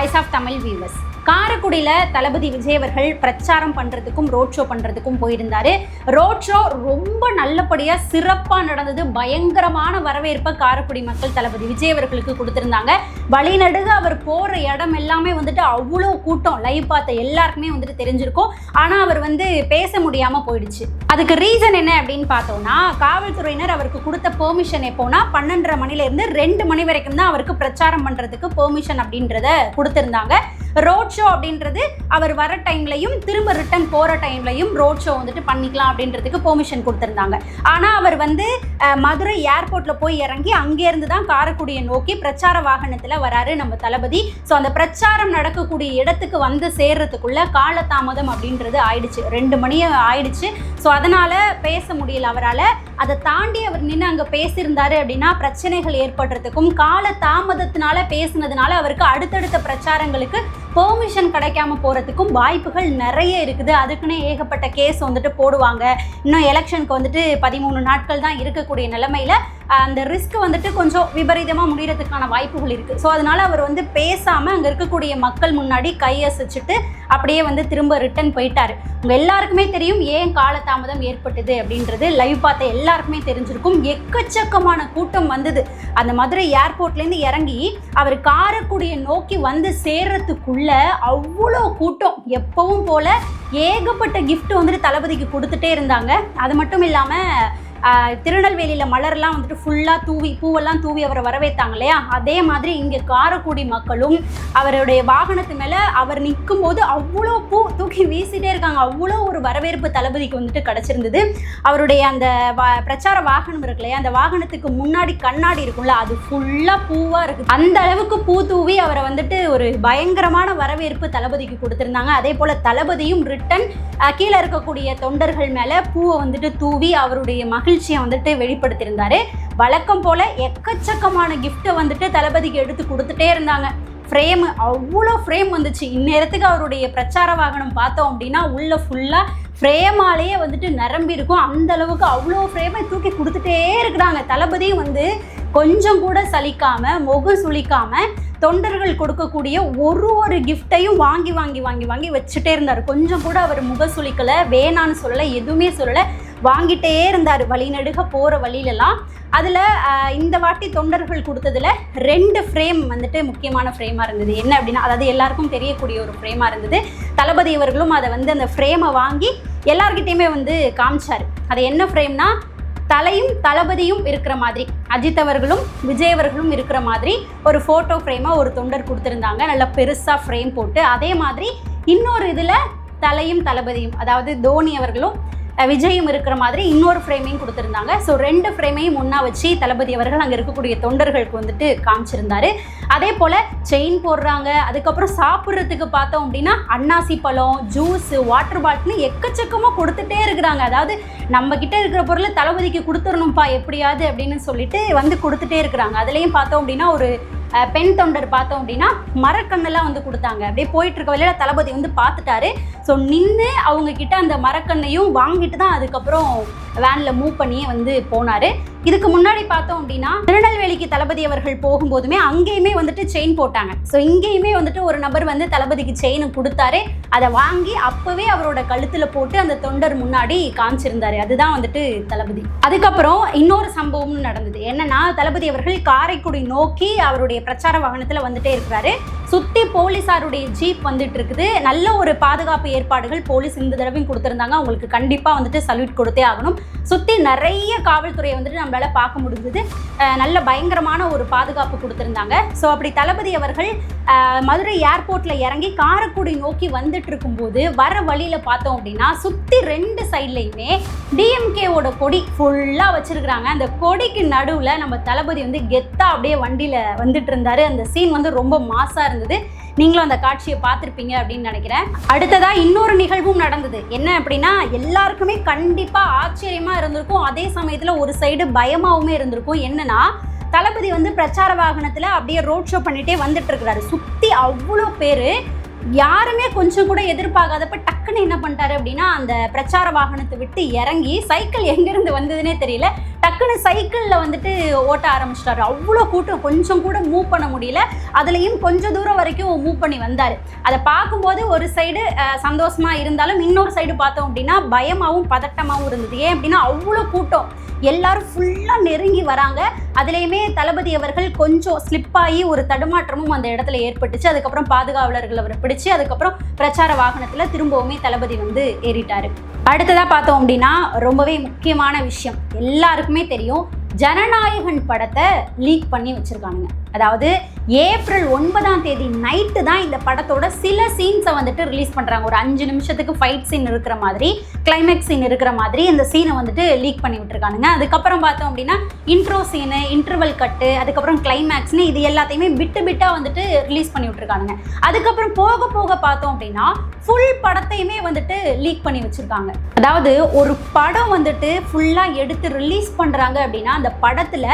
Voice of Tamil viewers. காரைக்குடியில் தளபதி விஜய் அவர்கள் பிரச்சாரம் பண்ணுறதுக்கும் ரோட் ஷோ பண்ணுறதுக்கும் போயிருந்தார். ரோட் ஷோ ரொம்ப நல்லபடியாக சிறப்பாக நடந்தது. பயங்கரமான வரவேற்பை காரைக்குடி மக்கள் தளபதி விஜய் அவர்களுக்கு கொடுத்துருந்தாங்க. வழிநடுக அவர் போகிற இடம் எல்லாமே வந்துட்டு அவ்வளோ கூட்டம். லைவ் பார்த்த எல்லாருக்குமே வந்துட்டு தெரிஞ்சிருக்கும். ஆனால் அவர் பேச முடியாமல் போயிடுச்சு. அதுக்கு ரீசன் என்ன அப்படின்னு பார்த்தோம்னா, காவல்துறையினர் அவருக்கு கொடுத்த பெர்மிஷன் எப்போனா 12:30 மணிலேருந்து 2 மணி வரைக்கும் தான் அவருக்கு பிரச்சாரம் பண்ணுறதுக்கு பெர்மிஷன் அப்படின்றத கொடுத்துருந்தாங்க. ரோட் ஷோ அப்படின்றது அவர் வர டைம்லையும் திரும்ப ரிட்டர்ன் போகிற டைம்லையும் ரோட் ஷோ வந்துட்டு பண்ணிக்கலாம் அப்படின்றதுக்கு பெர்மிஷன் கொடுத்துருந்தாங்க. ஆனால் அவர் மதுரை ஏர்போர்ட்டில் போய் இறங்கி அங்கேருந்து தான் காரைக்குடியை நோக்கி பிரச்சார வாகனத்தில் வராரு நம்ம தளபதி. ஸோ அந்த பிரச்சாரம் நடக்கக்கூடிய இடத்துக்கு சேர்றதுக்குள்ள காலதாமதம் அப்படின்றது ஆயிடுச்சு. 2 மணி ஆயிடுச்சு. ஸோ அதனால் பேச முடியல அவரால். அதை தாண்டி அவர் நின்று அங்கே பேசியிருந்தாரு அப்படின்னா பிரச்சனைகள் ஏற்படுறதுக்கும், காலதாமதத்தினால பேசுனதுனால அவருக்கு அடுத்தடுத்த பிரச்சாரங்களுக்கு பெர்மிஷன் கிடைக்காம போகிறதுக்கும் வாய்ப்புகள் நிறைய இருக்குது. அதுக்குன்னே ஏகப்பட்ட கேஸ் போடுவாங்க. இன்னும் எலெக்ஷனுக்கு 13 நாட்கள் தான் இருக்கக்கூடிய நிலைமையில் அந்த ரிஸ்க் கொஞ்சம் விபரீதமாக முடிகிறதுக்கான வாய்ப்புகள் இருக்குது. ஸோ அதனால் அவர் பேசாமல் அங்கே இருக்கக்கூடிய மக்கள் முன்னாடி கையசைச்சிட்டு அப்படியே திரும்ப ரிட்டர்ன் போயிட்டார். உங்கள் எல்லாருக்குமே தெரியும் ஏன் காலதாமதம் ஏற்பட்டது அப்படின்றது. லைவ் பார்த்த எல்லாருக்குமே தெரிஞ்சிருக்கும். எக்கச்சக்கமான கூட்டம் வந்தது. அந்த மதுரை ஏர்போர்ட்லேருந்து இறங்கி அவர் காரைக்குடியை நோக்கி சேர்றதுக்குள்ள அவ்வளோ கூட்டம். எப்பவும் போல ஏகப்பட்ட கிஃப்ட் தளபதிக்கு கொடுத்துட்டே இருந்தாங்க. அது மட்டும் இல்லாமல் திருநெல்வேலியில் மலர்லாம் ஃபுல்லாக பூவெல்லாம் தூவி அவரை வரவேற்றாங்க இல்லையா, அதே மாதிரி இங்கே காரைக்குடி மக்களும் அவருடைய வாகனத்து மேலே அவர் நிற்கும் போது அவ்வளோ பூ தூக்கி வீசிட்டே இருக்காங்க. அவ்வளோ ஒரு வரவேற்பு தளபதிக்கு கிடச்சிருந்தது. அவருடைய அந்த பிரச்சார வாகனம் இருக்கு இல்லையா, அந்த வாகனத்துக்கு முன்னாடி கண்ணாடி இருக்கும்ல, அது ஃபுல்லாக பூவாக இருக்குது. அந்த அளவுக்கு பூ தூவி அவரை ஒரு பயங்கரமான வரவேற்பு தளபதிக்கு கொடுத்துருந்தாங்க. அதே போல் தளபதியும் ரிட்டன் கீழே இருக்கக்கூடிய தொண்டர்கள் மேலே பூவை தூவி அவருடைய மகிழ்ச்சியை வெளிப்படுத்தியிருந்தாரு. வழக்கம் போல எக்கச்சக்கமான கிஃப்ட்டை தளபதிக்கு எடுத்து கொடுத்துட்டே இருந்தாங்க. ஃப்ரேமு அவ்வளோ ஃப்ரேம் வந்துச்சு. இந்நேரத்துக்கு அவருடைய பிரச்சார வாகனம் பார்த்தோம் அப்படின்னா உள்ள ஃபுல்லாக ஃப்ரேமாலேயே நிரம்பி இருக்கும். அந்த அளவுக்கு அவ்வளோ ஃப்ரேமை தூக்கி கொடுத்துட்டே இருக்கிறாங்க. தளபதியும் கொஞ்சம் கூட சலிக்காமல், முகம் சுளிக்காமல் தொண்டர்கள் கொடுக்கக்கூடிய ஒரு கிஃப்டையும் வாங்கி வாங்கி வாங்கி வாங்கி வச்சுட்டே இருந்தார். கொஞ்சம் கூட அவர் முக சுளிக்கலை, வேணான்னு சொல்லலை, எதுவுமே சொல்லலை, வாங்கிட்டே இருந்தார் வழிநடுக போகிற வழியிலலாம். அதில் இந்த வாட்டி தொண்டர்கள் கொடுத்ததில் 2 ஃப்ரேம் முக்கியமான ஃப்ரேமாக இருந்தது. என்ன அப்படின்னா, அதாவது எல்லாருக்கும் தெரியக்கூடிய ஒரு ஃப்ரேமாக இருந்தது. தளபதி அவர்களும் அதை அந்த ஃப்ரேமை வாங்கி எல்லார்கிட்டையுமே காமிச்சார். அது என்ன ஃப்ரேம்னா, தலையும் தளபதியும் இருக்கிற மாதிரி, அஜித் அவர்களும் விஜய் அவர்களும் இருக்கிற மாதிரி ஒரு ஃபோட்டோ ஃப்ரேமை ஒரு தொண்டர் கொடுத்துருந்தாங்க. நல்லா பெருசாக ஃப்ரேம் போட்டு. அதே மாதிரி இன்னொரு இதில் தலையும் தளபதியும், அதாவது தோனி அவர்களும் விஜயும் இருக்கிற மாதிரி இன்னொரு ஃப்ரேமையும் கொடுத்துருந்தாங்க. ஸோ 2 ஃப்ரேமையும் ஒன்றா வச்சு தளபதி அவர்கள் அங்கே இருக்கக்கூடிய தொண்டர்களுக்கு காமிச்சிருந்தாரு. அதே போல் செயின் போடுறாங்க. அதுக்கப்புறம் சாப்பிட்றதுக்கு பார்த்தோம் அப்படின்னா அன்னாசி பழம், ஜூஸு, வாட்டர் பாட்டில் எக்கச்சக்கமாக கொடுத்துட்டே இருக்கிறாங்க. அதாவது நம்மக்கிட்ட இருக்கிற பொருளை தளபதிக்கு கொடுத்துடணும்ப்பா எப்படியாவது அப்படின்னு சொல்லிட்டு கொடுத்துட்டே இருக்கிறாங்க. அதுலேயும் பார்த்தோம் அப்படின்னா ஒரு பெண் தொண்டர் பார்த்தோம் அப்படின்னா மரக்கண்ணெல்லாம் கொடுத்தாங்க. அப்படியே போயிட்டு இருக்க வழியில தளபதி பார்த்துட்டாரு. ஸோ நின்று அவங்க கிட்ட அந்த மரக்கண்ணையும் வாங்கிட்டு தான் அதுக்கப்புறம் வேனில் மூவ் பண்ணியே போனார். இதுக்கு முன்னாடி பார்த்தோம் அப்படின்னா திருநெல்வேலிக்கு தளபதி அவர்கள் போகும்போதுமே அங்கேயுமே செயின் போட்டாங்க. ஸோ இங்கேயுமே ஒரு நபர் தளபதிக்கு செயின் கொடுத்தாரு. அதை வாங்கி அப்போவே அவரோட கழுத்தில் போட்டு அந்த தொண்டர் முன்னாடி காமிச்சிருந்தாரு. அதுதான் தளபதி. அதுக்கப்புறம் இன்னொரு சம்பவம் நடந்தது. என்னன்னா, தளபதி அவர்கள் காரைக்குடி நோக்கி அவருடைய பிரச்சார வாகனத்தில் இருக்கிறாரு. சுற்றி போலீஸாருடைய ஜீப் இருக்குது. நல்ல ஒரு பாதுகாப்பு ஏற்பாடுகள் போலீஸ் இந்த தடவையும் கொடுத்துருந்தாங்க. அவங்களுக்கு கண்டிப்பாக சல்யூட் கொடுத்தே ஆகணும். சுற்றி நிறைய காவல்துறையை நம்மளால பார்க்க முடிஞ்சது. நல்ல பயங்கரமான ஒரு பாதுகாப்பு கொடுத்துருந்தாங்க. ஸோ அப்படி தளபதி அவர்கள் மதுரை ஏர்போர்ட்டில் இறங்கி காரைக்குடி நோக்கி இருக்கும்போது வர வழியில் பார்த்தோம் அப்படின்னா சுற்றி 2 சைட்லையுமே டிஎம்கேவோட கொடி ஃபுல்லாக வச்சிருக்கிறாங்க. அந்த கொடிக்கு நடுவில் நம்ம தளபதி கெத்தா அப்படியே வண்டியில் இருந்தாரு. அந்த சீன் ரொம்ப மாசாக இருந்தது. நீங்களும் அந்த காட்சியை பார்த்துருப்பீங்க அப்படின்னு நினைக்கிறேன். அடுத்ததாக இன்னொரு நிகழ்வும் நடந்தது. என்ன அப்படின்னா, எல்லாருக்குமே கண்டிப்பாக ஆச்சரியமாக இருந்திருக்கும். அதே சமயத்தில் ஒரு சைடு பயமாகவுமே இருந்திருக்கும். என்னன்னா, தளபதி பிரச்சார வாகனத்தில் அப்படியே ரோட் ஷோ பண்ணிகிட்டே இருக்கிறாரு. சுற்றி அவ்வளோ பேர், யாருமே கொஞ்சம் கூட எதிர்பார்க்காதப்ப டக்குன்னு என்ன பண்ணிட்டாரு அப்படின்னா, அந்த பிரச்சார வாகனத்தை விட்டு இறங்கி சைக்கிள் எங்கேருந்து வந்ததுன்னே தெரியல, டக்குன்னு சைக்கிளில் வந்துட்டு ஓட்ட ஆரம்பிச்சிட்டாரு. அவ்வளோ கூட்டம், கொஞ்சம் கூட மூவ் பண்ண முடியல. அதுலேயும் கொஞ்சம் தூரம் வரைக்கும் மூவ் பண்ணி வந்தார். அதை பார்க்கும்போது ஒரு சைடு சந்தோஷமாக இருந்தாலும் இன்னொரு சைடு பார்த்தோம் அப்படின்னா பயமாகவும் பதட்டமாகவும் இருந்தது. ஏன் அப்படின்னா அவ்வளோ கூட்டம், எல்லாரும் ஃபுல்லாக நெருங்கி வராங்க. அதுலேயுமே தளபதி அவர்கள் கொஞ்சம் ஸ்லிப்பாகி ஒரு தடுமாற்றமும் அந்த இடத்துல ஏற்பட்டுச்சு. அதுக்கப்புறம் பாதுகாவலர்கள் அவரை பிடிச்சு அதுக்கப்புறம் பிரச்சார வாகனத்தில் திரும்பவுமே தளபதி வந்து ஏறிட்டார். அடுத்ததாக பார்த்தோம் அப்படின்னா ரொம்பவே முக்கியமான விஷயம், எல்லாருக்குமே தெரியும், ஜனநாயகன் படத்தை லீக் பண்ணி வச்சுருக்கானுங்க. அதாவது ஏப்ரல் 9 நைட்டு தான் இந்த படத்தோட சில சீன்ஸை வந்துட்டு ரிலீஸ் பண்ணுறாங்க. ஒரு 5 நிமிஷத்துக்கு ஃபைட் சீன் இருக்கிற மாதிரி, கிளைமேக்ஸ் சீன் இருக்கிற மாதிரி இந்த சீனை வந்துட்டு லீக் பண்ணி விட்டுருக்கானுங்க. அதுக்கப்புறம் பார்த்தோம் அப்படின்னா இன்ட்ரோ சீனு, இன்டர்வல் கட்டு, அதுக்கப்புறம் கிளைமேக்ஸ்னு இது எல்லாத்தையுமே பிட்டாக வந்துட்டு ரிலீஸ் பண்ணி விட்டுருக்கானுங்க. அதுக்கப்புறம் போக போக பார்த்தோம் அப்படின்னா ஃபுல் படத்தையுமே வந்துட்டு லீக் பண்ணி வச்சுருக்காங்க. அதாவது ஒரு படம் வந்துட்டு ஃபுல்லாக எடுத்து ரிலீஸ் பண்ணுறாங்க அப்படின்னா அந்த படத்தில்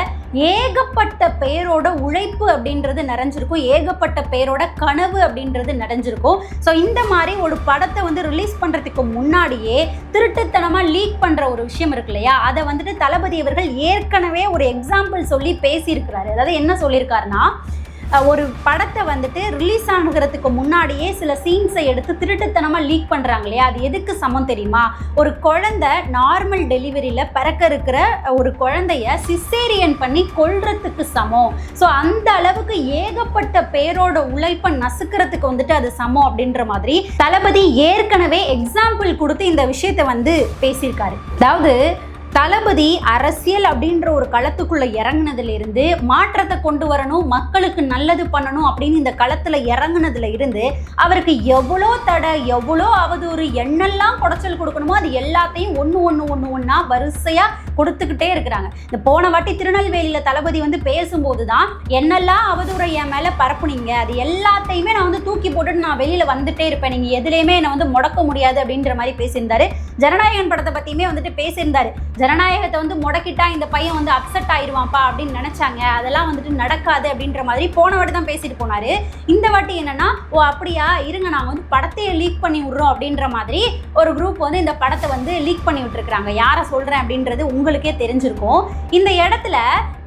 ஏகப்பட்ட பேரோட உழைப்பு அப்படின்றது நிறைஞ்சிருக்கும், ஏகப்பட்ட பேரோட கனவு அப்படின்றது நிறைஞ்சிருக்கும். ஸோ இந்த மாதிரி ஒரு படத்தை வந்து ரிலீஸ் பண்ணுறதுக்கு முன்னாடியே திருட்டுத்தனமாக லீக் பண்ணுற ஒரு விஷயம் இருக்கு இல்லையா, அதை வந்துட்டு தளபதி அவர்கள் ஏற்கனவே ஒரு எக்ஸாம்பிள் சொல்லி பேசியிருக்கிறாரு. அதாவது என்ன சொல்லியிருக்காருன்னா, ஒரு படத்தை வந்துட்டு ரிலீஸ் ஆகிறதுக்கு முன்னாடியே சில சீன்ஸை எடுத்து திருட்டுத்தனமாக லீக் பண்ணுறாங்க இல்லையா, அது எதுக்கு சமம் தெரியுமா? ஒரு குழந்தை நார்மல் டெலிவரியில் பிறக்க இருக்கிற ஒரு குழந்தைய சிசேரியன் பண்ணி கொல்றதுக்கு சமம். ஸோ அந்த அளவுக்கு ஏகப்பட்ட பேரோட உழைப்பை நசுக்கிறதுக்கு வந்துட்டு அது சமம் அப்படின்ற மாதிரி தளபதி ஏற்கனவே எக்ஸாம்பிள் கொடுத்து இந்த விஷயத்தை வந்து பேசியிருக்காரு. அதாவது தளபதி அரசியல் அப்படின்ற ஒரு களத்துக்குள்ள இறங்குனதுல இருந்து மாற்றத்தை கொண்டு வரணும், மக்களுக்கு நல்லது பண்ணணும் அப்படின்னு இந்த களத்துல இறங்குனதுல இருந்து அவருக்கு எவ்வளோ தடை, எவ்வளோ அவதூறு, என்னெல்லாம் குடைச்சல் கொடுக்கணுமோ அது எல்லாத்தையும் ஒன்னா வரிசையா கொடுத்துக்கிட்டே இருக்கிறாங்க. இந்த போன வாட்டி திருநெல்வேலியில தளபதி வந்து பேசும்போது தான் என்னெல்லாம் அவதூறை என் மேல பரப்புனீங்க, அது எல்லாத்தையுமே நான் வந்து தூக்கி போட்டுட்டு நான் வெளியில வந்துட்டே இருப்பேன், நீங்க எதுலையுமே என்னை வந்து முடக்க முடியாது அப்படின்ற மாதிரி பேசியிருந்தாரு. ஜனநாயகன் படத்தை பத்தியுமே வந்துட்டு பேசியிருந்தாரு. ஜனநாயகத்தை வந்து முடக்கிட்டா இந்த பையன் வந்து அப்செட் ஆயிடுவான்ப்பா அப்படின்னு நினைச்சாங்க, அதெல்லாம் வந்துட்டு நடக்காது அப்படின்ற மாதிரி போன வாட்டி தான் பேசிட்டு போனாரு. இந்த வாட்டி என்னன்னா, ஓ அப்படியா, இருங்க நாங்கள் வந்து படத்தையே லீக் பண்ணி விடுறோம் அப்படின்ற மாதிரி ஒரு குரூப் வந்து இந்த படத்தை வந்து லீக் பண்ணி விட்டுருக்காங்க. யாரை சொல்றேன் அப்படின்றது உங்களுக்கே தெரிஞ்சிருக்கும். இந்த இடத்துல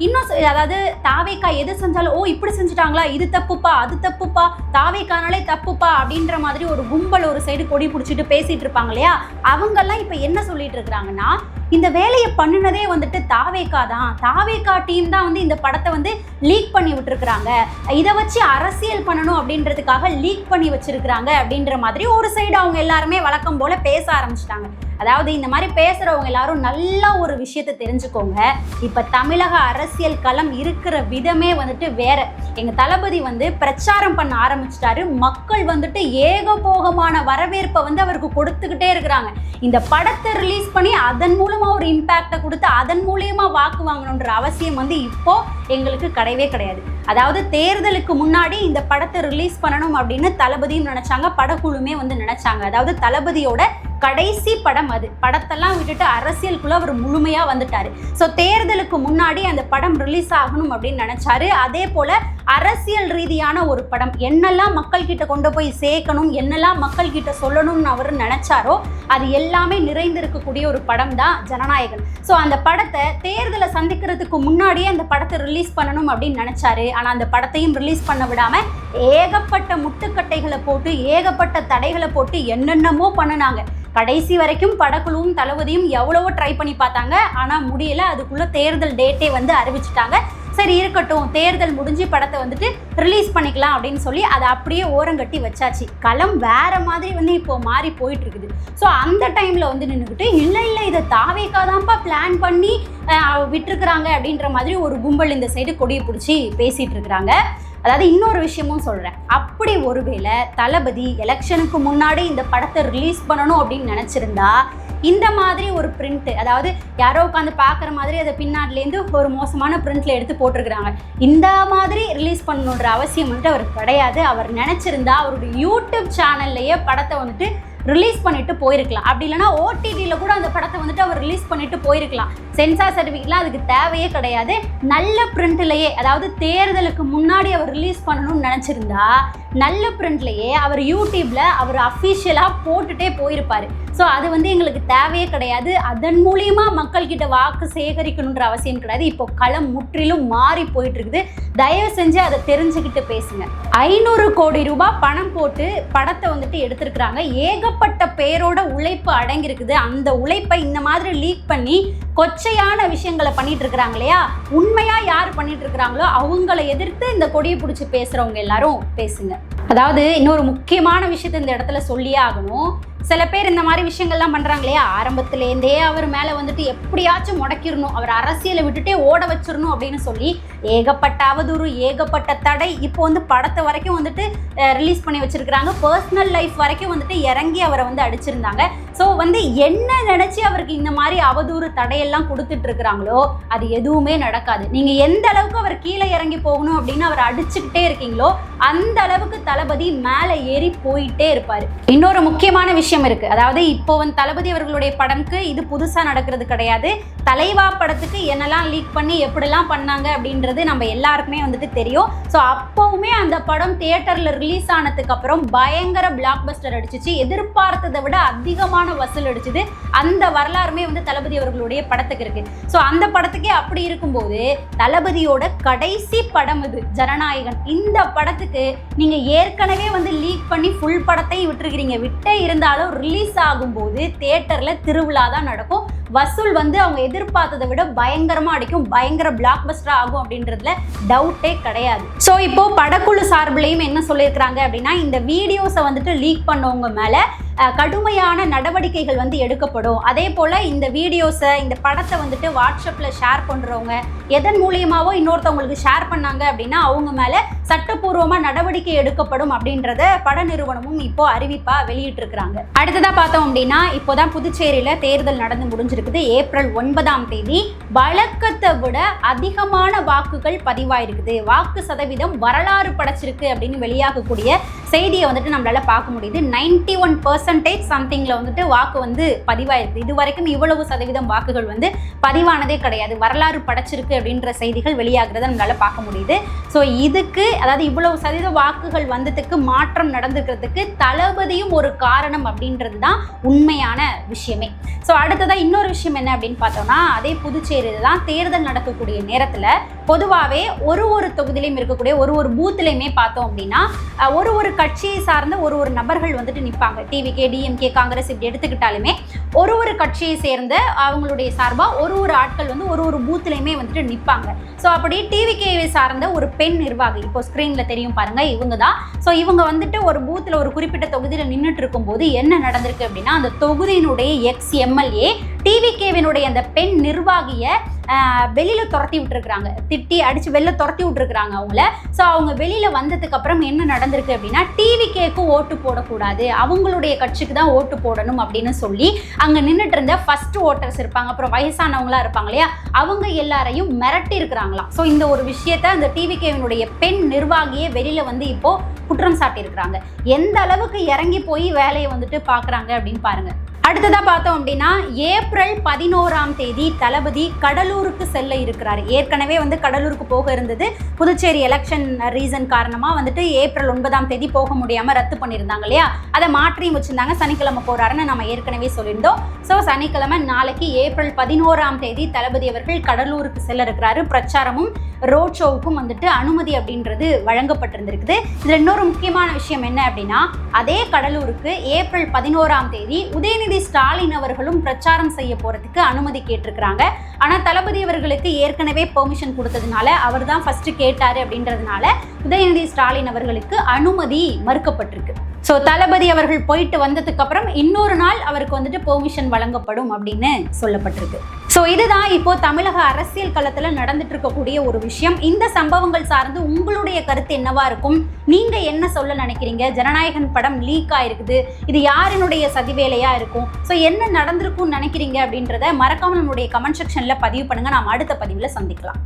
இன்னும் அதாவது தாவேக்கா எது செஞ்சாலும் ஓ இப்படி செஞ்சுட்டாங்களா, இது தப்புப்பா, அது தப்புப்பா, தாவேக்கானாலே தப்புப்பா அப்படின்ற மாதிரி ஒரு கும்பல் ஒரு சைடு கொடி பிடிச்சிட்டு பேசிட்டு இருப்பாங்க இல்லையா, அவங்கெல்லாம் இப்போ என்ன சொல்லிட்டு இருக்கிறாங்கன்னா, இந்த வேலையை பண்ணினதே வந்துட்டு தாவேக்கா தான், தாவேக்கா டீம் தான் வந்து இந்த படத்தை வந்து லீக் பண்ணி விட்டுருக்குறாங்க, இதை வச்சு அரசியல் பண்ணணும் அப்படின்றதுக்காக லீக் பண்ணி வச்சிருக்கிறாங்க அப்படின்ற மாதிரி ஒரு சைடு அவங்க எல்லாருமே வழக்கம் போல பேச ஆரம்பிச்சிட்டாங்க. அதாவது இந்த மாதிரி பேசுறவங்க எல்லாரும் நல்ல ஒரு விஷயத்தை தெரிஞ்சுக்கோங்க, இப்ப தமிழக அரசியல் களம் இருக்கிற விதமே வந்துட்டு வேற. எங்க தளபதி வந்து பிரச்சாரம் பண்ண ஆரம்பிச்சிட்டாரு, மக்கள் வந்துட்டு ஏகபோகமான வரவேற்பை வந்து அவருக்கு கொடுத்துக்கிட்டே இருக்கிறாங்க. இந்த படத்தை ரிலீஸ் பண்ணி அதன் மூலமா ஒரு இம்பாக்டை கொடுத்து அதன் மூலியமா வாக்கு வாங்கணுன்ற அவசியம் வந்து இப்போ எங்களுக்கு கிடையவே கிடையாது. அதாவது தேர்தலுக்கு முன்னாடி இந்த படத்தை ரிலீஸ் பண்ணணும் அப்படின்னு தளபதியும் நினைச்சாங்க, படக்குழுமே வந்து நினைச்சாங்க. அதாவது தளபதியோட கடைசி படம் அது, படத்தெல்லாம் விட்டுட்டு அரசியலுக்குள்ள அவர் முழுமையா வந்துட்டாரு. ஸோ தேர்தலுக்கு முன்னாடி அந்த படம் ரிலீஸ் ஆகணும் அப்படின்னு நினைச்சாரு. அதே போல அரசியல் ரீதியான ஒரு படம் என்னெல்லாம் மக்கள் கிட்ட கொண்டு போய் சேர்க்கணும், என்னெல்லாம் மக்கள் கிட்ட சொல்லணும்னு அவர் நினைச்சாரோ அது எல்லாமே நிறைந்திருக்கக்கூடிய ஒரு படம் தான் ஜனநாயகன். ஸோ அந்த படத்தை தேர்தலை சந்திக்கிறதுக்கு முன்னாடியே அந்த படத்தை ரிலீஸ் பண்ணணும் அப்படின்னு நினைச்சாரு. ஆனால் அந்த படத்தையும் ரிலீஸ் பண்ண விடாம ஏகப்பட்ட முட்டுக்கட்டைகளை போட்டு ஏகப்பட்ட தடைகளை போட்டு என்னென்னமோ பண்ணினாங்க. கடைசி வரைக்கும் படக்குழுவும் தளபதியும் எவ்வளவோ ட்ரை பண்ணி பார்த்தாங்க, ஆனால் முடியல. அதுக்குள்ள தேர்தல் டேட்டே வந்து அறிவிச்சிட்டாங்க. சரி இருக்கட்டும், தேர்தல் முடிஞ்சு படத்தை வந்துட்டு ரிலீஸ் பண்ணிக்கலாம் அப்படின்னு சொல்லி அதை அப்படியே ஓரங்கட்டி வச்சாச்சு. களம் வேற மாதிரி வந்து இப்போ மாறி போயிட்டு இருக்குது. ஸோ அந்த டைம்ல வந்து நின்றுக்கிட்டு இல்லை இதை தாவேக்காதான்ப்பா பிளான் பண்ணி விட்டுருக்குறாங்க அப்படின்ற மாதிரி ஒரு கும்பல் இந்த சைடு கொடியை பிடிச்சி பேசிட்டு இருக்கிறாங்க. அதாவது இன்னொரு விஷயமும் சொல்கிறேன், அப்படி ஒருவேளை தளபதி எலெக்ஷனுக்கு முன்னாடி இந்த படத்தை ரிலீஸ் பண்ணணும் அப்படின்னு நினச்சிருந்தா இந்த மாதிரி ஒரு பிரிண்ட், அதாவது யாரோ உட்காந்து பார்க்குற மாதிரி அதை பின்னாடிலேருந்து ஒரு மோசமான பிரிண்ட்ல எடுத்து போட்டிருக்கிறாங்க, இந்த மாதிரி ரிலீஸ் பண்ணணுன்ற அவசியம் வந்துட்டு அவருக்கு கிடையாது. அவர் நினச்சிருந்தா அவருடைய யூடியூப் சேனல்லையே படத்தை வந்துட்டு ரிலீஸ் பண்ணிட்டு போயிருக்கலாம். அப்படி இல்லைனா ஓடிடியில் கூட அந்த படத்தை வந்துட்டு அவர் ரிலீஸ் பண்ணிட்டு போயிருக்கலாம். சென்சார் சர்டிஃபிகேட்லாம் அதுக்கு தேவையே கிடையாது. நல்ல பிரிண்ட்லேயே, அதாவது தேர்தலுக்கு முன்னாடி அவர் ரிலீஸ் பண்ணணும்னு நினச்சிருந்தா நல்ல பிரிண்ட்லேயே அவர் யூடியூப்ல அவர் அஃபிஷியலாக போட்டுட்டே போயிருப்பார். ஸோ அது வந்து எங்களுக்கு தேவையே கிடையாது, அதன் மூலியமா மக்கள்கிட்ட வாக்கு சேகரிக்கணுன்ற அவசியம் கிடையாது. இப்போ களம் முற்றிலும் மாறி போயிட்டு இருக்குது. தயவு செஞ்சு அதை தெரிஞ்சுக்கிட்டு பேசுங்க. 500 கோடி ரூபாய் பணம் போட்டு படத்தை வந்துட்டு எடுத்திருக்கிறாங்க. ஏகப்பட்ட பேரோட உழைப்பு அடங்கியிருக்குது. அந்த உழைப்பை இந்த மாதிரி லீக் பண்ணி கொச்சையான விஷயங்களை பண்ணிட்டு இருக்கிறாங்க இல்லையா? உண்மையா யார் பண்ணிட்டு இருக்கிறாங்களோ அவங்களை எதிர்த்து இந்த கொடியை பிடிச்சி பேசுறவங்க எல்லாரும் பேசுங்க. அதாவது இன்னொரு முக்கியமான விஷயத்தை இந்த இடத்துல சொல்லியே ஆகணும். சில பேர் இந்த மாதிரி விஷயங்கள்லாம் பண்றாங்க இல்லையா? ஆரம்பத்திலேருந்தே அவர் மேல வந்துட்டு எப்படியாச்சும் முடக்கிடணும், அவர் அரசியலை விட்டுட்டே ஓட வச்சிடணும் அப்படின்னு சொல்லி ஏகப்பட்ட அவதூறு, ஏகப்பட்ட தடை, இப்போ வந்து படத்தை வரைக்கும் வந்துட்டு ரிலீஸ் பண்ணி வச்சிருக்கிறாங்க. பர்சனல் லைஃப் வரைக்கும் வந்துட்டு இறங்கி அவரை வந்து அடிச்சிருந்தாங்க. ஸோ வந்து என்ன நினைச்சு அவருக்கு இந்த மாதிரி அவதூறு தடையெல்லாம் கொடுத்துட்டு இருக்கிறாங்களோ அது எதுவுமே நடக்காது. நீங்க எந்த அளவுக்கு அவர் கீழே இறங்கி போகணும் அப்படின்னு அவர் அடிச்சுக்கிட்டே இருக்கீங்களோ அந்த அளவுக்கு தளபதி மேலே ஏறி போயிட்டே இருப்பாரு. இன்னொரு முக்கியமான விஷயம் இருக்கு. அதாவது இப்போ வந்து தளபதி அவர்களுடைய படம்க்கு இது புதுசா நடக்கிறது கிடையாது. தலைவா படத்துக்கு என்னெல்லாம் லீக் பண்ணி எப்படிலாம் பண்ணாங்க அப்படின்றது நம்ம எல்லாருக்குமே வந்துட்டு தெரியும். ஸோ அப்பவுமே அந்த படம் தியேட்டர்ல ரிலீஸ் ஆனதுக்கு அப்புறம் பயங்கர பிளாக் பஸ்டர் அடிச்சிச்சு. எதிர்பார்த்ததை விட அதிகமான வசூல் அடிச்சது. அந்த வரலாறுமே வந்து தளபதி அவர்களுடைய படத்துக்கு இருக்கு. ஸோ அந்த படத்துக்கே அப்படி இருக்கும்போது தளபதியோட கடைசி படம் இது ஜனநாயகன். இந்த படத்துக்கு நீங்க ஏற்கனவே வந்து லீக் பண்ணி ஃபுல் படத்தையும் விட்டுருக்கிறீங்க. விட்டே இருந்தாலும் ரிலீஸ் ஆகும்போது தியேட்டர்ல திருவிழா தான் நடக்கும். வசூல் வந்து அவங்க எதிர்பார்த்ததை விட பயங்கரமா அடிக்கும், பயங்கர பிளாக் பஸ்டர் ஆகும் அப்படின்றதுல டவுட்டே கிடையாது. ஸோ இப்போ படக்குழு சார்பிலையும் என்ன சொல்லியிருக்கிறாங்க அப்படின்னா, இந்த வீடியோஸை வந்துட்டு லீக் பண்ணவங்க மேல கடுமையான நடவடிக்கைகள் வந்து எடுக்கப்படும். அதே போல இந்த வீடியோஸை, இந்த படத்தை வந்துட்டு வாட்ஸ்அப்ல ஷேர் பண்றவங்க எதன் மூலியமாவோ இன்னொருத்தவங்களுக்கு ஷேர் பண்ணாங்க அப்படின்னா அவங்க மேல சட்டப்பூர்வமா நடவடிக்கை எடுக்கப்படும் அப்படின்றத பட நிறுவனமும் இப்போ அறிவிப்பா வெளியிட்டு இருக்கிறாங்க. அடுத்ததா பார்த்தோம் அப்படின்னா, இப்போதான் புதுச்சேரியில தேர்தல் நடந்து முடிஞ்சிருக்குது. ஏப்ரல் 9ஆம் தேதி வழக்கத்தை விட அதிகமான வாக்குகள் பதிவாயிருக்குது. வாக்கு சதவீதம் வரலாறு படைச்சிருக்கு அப்படின்னு வெளியாகக்கூடிய செய்தியை வந்துட்டு நம்மளால பார்க்க முடியுது. 91% சம்திங்ல வந்துட்டு வாக்கு வந்து பதிவாயிருக்கு. இது வரைக்கும் இவ்வளவு சதவீதம் வாக்குகள் வந்து பதிவானதே கிடையாது. வரலாறு படைச்சிருக்கு அப்படின்ற செய்திகள் வெளியாகிறத நம்மளால பார்க்க முடியுது. ஸோ இதுக்கு, அதாவது இவ்வளவு சதவீத வாக்குகள் வந்ததுக்கு, மாற்றம் நடந்துக்கிறதுக்கு தளபதியும் ஒரு காரணம் அப்படின்றது தான் உண்மையான விஷயமே. ஸோ அடுத்ததா இன்னொரு விஷயம் என்ன அப்படின்னு பார்த்தோம்னா, அதே புதுச்சேரியில தான் தேர்தல் நடக்கக்கூடிய நேரத்தில் பொதுவாகவே ஒரு தொகுதியிலையும் இருக்கக்கூடிய ஒரு பூத்துலையுமே பார்த்தோம் அப்படின்னா ஒரு கட்சியை சார்ந்த ஒரு நபர்கள் வந்துட்டு நிற்பாங்க. டிவிகே, டிஎம்கே, காங்கிரஸ் இப்படி எடுத்துக்கிட்டாலுமே ஒரு கட்சியை சேர்ந்த அவங்களுடைய சார்பாக ஒரு ஆட்கள் வந்து ஒரு பூத்துலையுமே வந்துட்டு நிற்பாங்க. ஸோ அப்படி டிவிகேவை சார்ந்த ஒரு பெண் நிர்வாகி, இப்போ ஸ்க்ரீனில் தெரியும் பாருங்க, இவங்க தான். ஸோ இவங்க வந்துட்டு ஒரு பூத்தில் ஒரு குறிப்பிட்ட தொகுதியில் நின்றுட்டு இருக்கும்போது என்ன நடந்திருக்கு அப்படின்னா, அந்த தொகுதியினுடைய எக்ஸ் எம்எல்ஏ டிவிகேவினுடைய அந்த பெண் நிர்வாகியை வெளியில துரத்தி விட்டுருக்குறாங்க. திட்டி அடிச்சு வெளில துரத்தி விட்டுருக்குறாங்க அவங்கள. ஸோ அவங்க வெளியில வந்ததுக்கு அப்புறம் என்ன நடந்திருக்கு அப்படின்னா, டிவிகேக்கு ஓட்டு போடக்கூடாது, அவங்களுடைய கட்சிக்கு தான் ஓட்டு போடணும் அப்படின்னு சொல்லி அங்க நின்றுட்டு இருந்த ஃபர்ஸ்ட் ஓட்டர்ஸ் இருப்பாங்க, அப்புறம் வயசானவங்களா இருப்பாங்க இல்லையா, அவங்க எல்லாரையும் மிரட்டி இருக்கிறாங்களாம். ஸோ இந்த ஒரு விஷயத்த அந்த டிவிகேவினுடைய பெண் நிர்வாகியே வெளியில வந்து இப்போ குற்றம் சாட்டி இருக்கிறாங்க. எந்த அளவுக்கு இறங்கி போய் வேலையை வந்துட்டு பாக்குறாங்க அப்படின்னு பாருங்க. அடுத்ததா பார்த்தோம் அப்படின்னா, ஏப்ரல் 11ஆம் தேதி தளபதி கடலூருக்கு செல்ல இருக்கிறாரு. ஏற்கனவே வந்து கடலூருக்கு போக இருந்தது. புதுச்சேரி எலெக்ஷன் ரீசன் காரணமா வந்துட்டு ஏப்ரல் 9ஆம் தேதி போக முடியாம ரத்து பண்ணியிருந்தாங்க இல்லையா, அதை மாற்றியும் வச்சிருந்தாங்க. சனிக்கிழமை போறாருன்னு நம்ம ஏற்கனவே சொல்லியிருந்தோம். ஸோ சனிக்கிழமை நாளைக்கு ஏப்ரல் 11ஆம் தேதி தளபதி அவர்கள் கடலூருக்கு செல்ல இருக்கிறாரு. பிரச்சாரமும் ரோட் ஷோவுக்கும் வந்துட்டு அனுமதி அப்படின்றது வழங்கப்பட்டிருந்திருக்குது. இதுல இன்னொரு முக்கியமான விஷயம் என்ன அப்படின்னா, அதே கடலூருக்கு ஏப்ரல் 11ஆம் தேதி உதயநிதி ஸ்டாலின் அவர்களும் பிரச்சாரம் செய்ய போறதுக்கு அனுமதி கேட்டிருக்கிறாங்க. ஆனா தளபதி அவர்களுக்கு ஏற்கனவே பெர்மிஷன் கொடுத்ததுனால, அவர் தான் ஃபர்ஸ்ட் கேட்டாரு அப்படின்றதுனால உதயநிதி ஸ்டாலின் அவர்களுக்கு அனுமதி மறுக்கப்பட்டிருக்கு. ஸோ தளபதி அவர்கள் போயிட்டு வந்ததுக்கு அப்புறம் இன்னொரு நாள் அவருக்கு வந்துட்டு பெர்மிஷன் வழங்கப்படும் அப்படின்னு சொல்லப்பட்டிருக்கு. ஸோ இதுதான் இப்போ தமிழக அரசியல் களத்தில் நடந்துட்டு இருக்கக்கூடிய ஒரு விஷயம். இந்த சம்பவங்கள் சார்ந்து உங்களுடைய கருத்து என்னவா இருக்கும்? நீங்க என்ன சொல்ல நினைக்கிறீங்க? ஜனநாயகன் படம் லீக் ஆயிருக்குது, இது யாரினுடைய சதிவேலையா இருக்கும்? ஸோ என்ன நடந்திருக்கும்னு நினைக்கிறீங்க அப்படின்றத மறக்காம நம்மளுடைய கமெண்ட் செக்ஷன்ல பதிவு பண்ணுங்க. நாம் அடுத்த பதிவில் சந்திக்கலாம்.